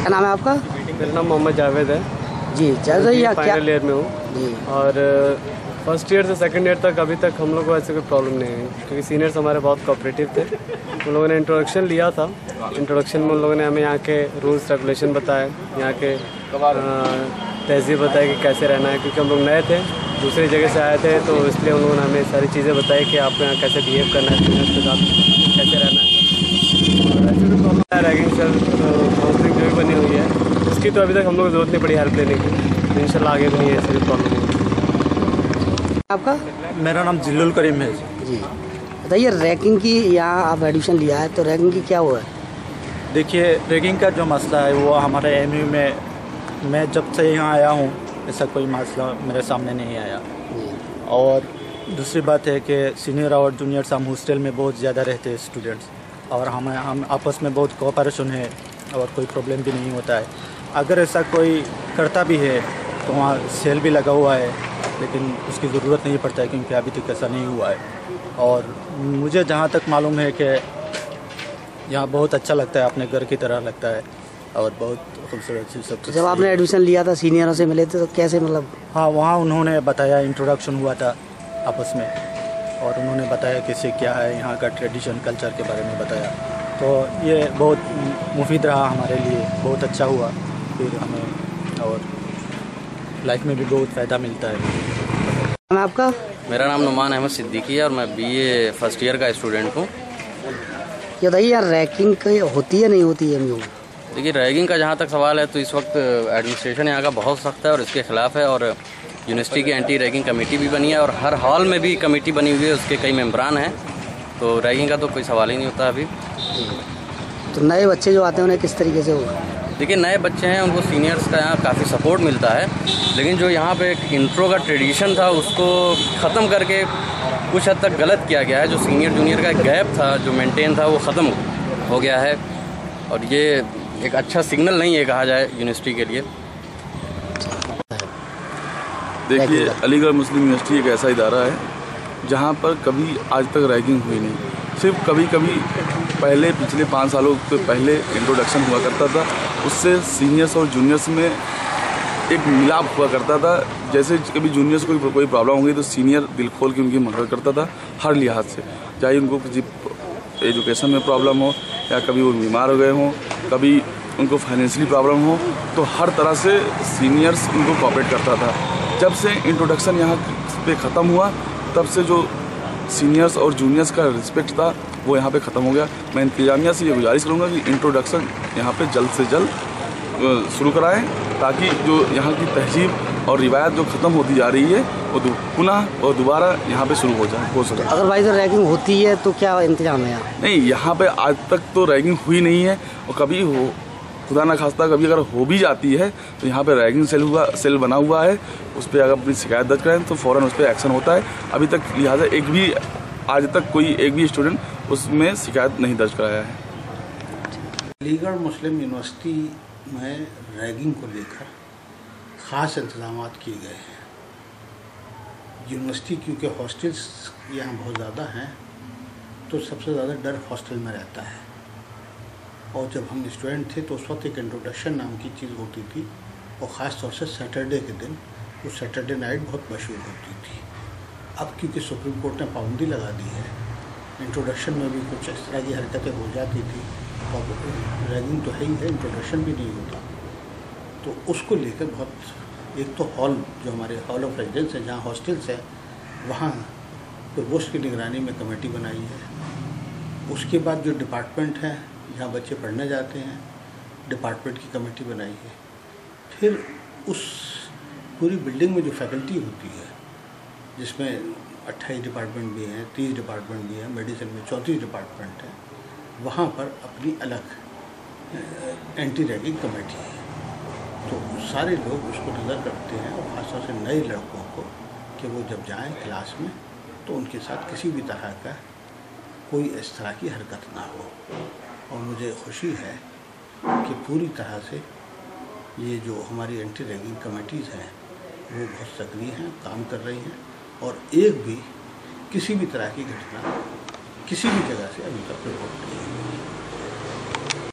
क्या नाम है आपका? मेरा नाम मोहम्मद जावेद है जी। जावेद भाई, क्या फाइनल ईयर में हूँ जी। और फर्स्ट ईयर से सेकंड ईयर तक अभी तक हम लोग को ऐसे कोई प्रॉब्लम नहीं है, क्योंकि सीनियर्स हमारे बहुत कोऑपरेटिव थे। उन लोगों ने इंट्रोडक्शन लिया था। इंट्रोडक्शन में उन लोगों ने हमें यहाँ के रूल्स रेगुलेशन बताए, यहाँ के तहजीब बताई कि कैसे रहना है, क्योंकि हम लोग नए थे, दूसरी जगह से आए थे, तो इसलिए उन लोगों ने हमें सारी चीज़ें बताई कि आपको यहाँ कैसे बिहेव करना है, सीनियर्स के साथ कैसे रहना है। और ऐसे भी प्रॉब्लम है रैगिंग सर काउंसलिंग जो भी बनी हुई है, उसकी तो अभी तक हम लोग को ज़रूरत नहीं पड़ी हेल्प लेने की। इंशाल्लाह आगे भी नहीं है ऐसी भी प्रॉब्लम होगी। आपका? मेरा नाम जिल्लुल करीम है जी। बताइए, रैगिंग की यहाँ आप एडमिशन लिया है, तो रैगिंग की क्या हुआ है? देखिए, रैगिंग का जो मसला है वो हमारे एमयू में, मैं जब से यहाँ आया हूँ ऐसा कोई मसला मेरे सामने नहीं आया। और दूसरी बात है कि सीनियर और जूनियर्स हम हॉस्टल में बहुत ज़्यादा रहते हैं स्टूडेंट्स, और हम आपस में बहुत कोऑपरेशन है और कोई प्रॉब्लम भी नहीं होता है। अगर ऐसा कोई करता भी है तो वहाँ सेल भी लगा हुआ है, लेकिन उसकी ज़रूरत नहीं पड़ता है क्योंकि अभी तक ऐसा नहीं हुआ है। और मुझे जहाँ तक मालूम है कि यहाँ बहुत अच्छा लगता है, अपने घर की तरह लगता है और बहुत खूबसूरत चीज़ सब। तो जब आपने एडमिशन लिया था, सीनियरों से मिले थे, तो कैसे मतलब? हाँ, वहाँ उन्होंने बताया, इंट्रोडक्शन हुआ था आपस में, और उन्होंने बताया कैसे क्या है यहाँ का ट्रेडिशन कल्चर के बारे में बताया। तो ये बहुत मुफीद रहा हमारे लिए, बहुत अच्छा हुआ फिर हमें, और लाइफ में भी बहुत फ़ायदा मिलता है। नाम है आपका? मेरा नाम नुमान अहमद सिद्दीकी है और मैं बीए फर्स्ट ईयर का स्टूडेंट हूँ। ये बताइए यार, रैगिंग होती है नहीं होती है एमयू में? देखिए, रैगिंग का जहाँ तक सवाल है तो इस वक्त एडमिनिस्ट्रेशन यहाँ का बहुत सख्त है और इसके खिलाफ है, और यूनिवर्सिटी की एंटी रैगिंग कमेटी भी बनी है और हर हॉल में भी कमेटी बनी हुई है, उसके कई मेंबरान हैं। तो रैगिंग का तो कोई सवाल ही नहीं होता अभी। तो नए बच्चे जो आते हैं उन्हें किस तरीके से होगा? देखिए, नए बच्चे हैं, उनको सीनियर्स का यहाँ काफ़ी सपोर्ट मिलता है, लेकिन जो यहाँ पे एक इंट्रो का ट्रेडिशन था उसको ख़त्म करके कुछ हद तक गलत किया गया है। जो सीनियर जूनियर का गैप था जो मेंटेन था वो ख़त्म हो गया है, और ये एक अच्छा सिग्नल नहीं है कहा जाए यूनिवर्सिटी के लिए। देखिए, अलीगढ़ मुस्लिम यूनिवर्सिटी एक ऐसा इदारा है जहाँ पर कभी आज तक रैगिंग हुई नहीं। सिर्फ कभी कभी पहले पिछले 5 सालों के पहले इंट्रोडक्शन हुआ करता था, उससे सीनियर्स और जूनियर्स में एक मिलाप हुआ करता था। जैसे कभी जूनियर्स को कोई प्रॉब्लम हो गई तो सीनियर दिल खोल के उनकी मदद करता था हर लिहाज से, चाहे उनको किसी एजुकेशन में प्रॉब्लम हो या कभी वो बीमार हो गए हों, कभी उनको फाइनेंशियली प्रॉब्लम हो, तो हर तरह से सीनियर्स उनको कोऑपरेट करता था। जब से इंट्रोडक्शन यहाँ पे ख़त्म हुआ तब से जो सीनियर्स और जूनियर्स का रिस्पेक्ट था वो यहाँ पे ख़त्म हो गया। मैं इंतजामिया से ये गुजारिश करूँगा कि इंट्रोडक्शन यहाँ पे जल्द से जल्द शुरू कराएं, ताकि जो यहाँ की तहजीब और रिवायत जो ख़त्म होती जा रही है वो पुनः और दोबारा यहाँ पे शुरू हो सके। अगर भाई तो रैगिंग होती है तो क्या इंतजाम है यहाँ? नहीं, यहाँ पे आज तक तो रैगिंग हुई नहीं है, और कभी हो खुदा ना खास्ता कभी अगर हो भी जाती है तो यहाँ पे रैगिंग सेल बना हुआ है, उस पर अगर अपनी शिकायत दर्ज करें तो फ़ौरन उस पर एक्शन होता है। अभी तक लिहाजा आज तक कोई एक भी स्टूडेंट उसमें शिकायत नहीं दर्ज कराया है। अलीगढ़ मुस्लिम यूनिवर्सिटी में रैगिंग को लेकर ख़ास इंतजाम किए गए हैं। यूनिवर्सिटी क्योंकि हॉस्टल्स यहाँ बहुत ज़्यादा हैं, तो सबसे ज़्यादा डर हॉस्टल में रहता है। और जब हम स्टूडेंट थे तो उस वक्त एक इंट्रोडक्शन नाम की चीज़ होती थी, और ख़ास तौर से सैटरडे के दिन वो सैटरडे नाइट बहुत मशहूर होती थी। अब क्योंकि सुप्रीम कोर्ट ने पाबंदी लगा दी है, इंट्रोडक्शन में भी कुछ इस तरह की हरकतें हो जाती थी, और रैगिंग तो है ही है, इंट्रोडक्शन भी नहीं होता, तो उसको लेकर बहुत, एक तो हॉल जो हमारे हॉल ऑफ रेजिडेंस है जहाँ हॉस्टल्स है, वहाँ प्रोवोस्ट की निगरानी में कमेटी बनाई है। उसके बाद जो डिपार्टमेंट है जहाँ बच्चे पढ़ने जाते हैं, डिपार्टमेंट की कमेटी बनाई है। फिर उस पूरी बिल्डिंग में जो फैकल्टी होती है, जिसमें 28 डिपार्टमेंट भी हैं, 30 डिपार्टमेंट भी हैं, मेडिसिन में 34 डिपार्टमेंट हैं, वहाँ पर अपनी अलग एंटी रैगिंग कमेटी है। तो सारे लोग उसको नज़र रखते हैं, और ख़ासतौर से नए लड़कों को कि वो जब जाएं क्लास में तो उनके साथ किसी भी तरह का कोई इस तरह की हरकत ना हो। और मुझे खुशी है कि पूरी तरह से ये जो हमारी एंटी रैगिंग कमेटीज़ हैं वो बहुत सक्रिय हैं, काम कर रही हैं, और एक भी किसी भी तरह की घटना किसी भी जगह से अभी तक रिपोर्ट नहीं है।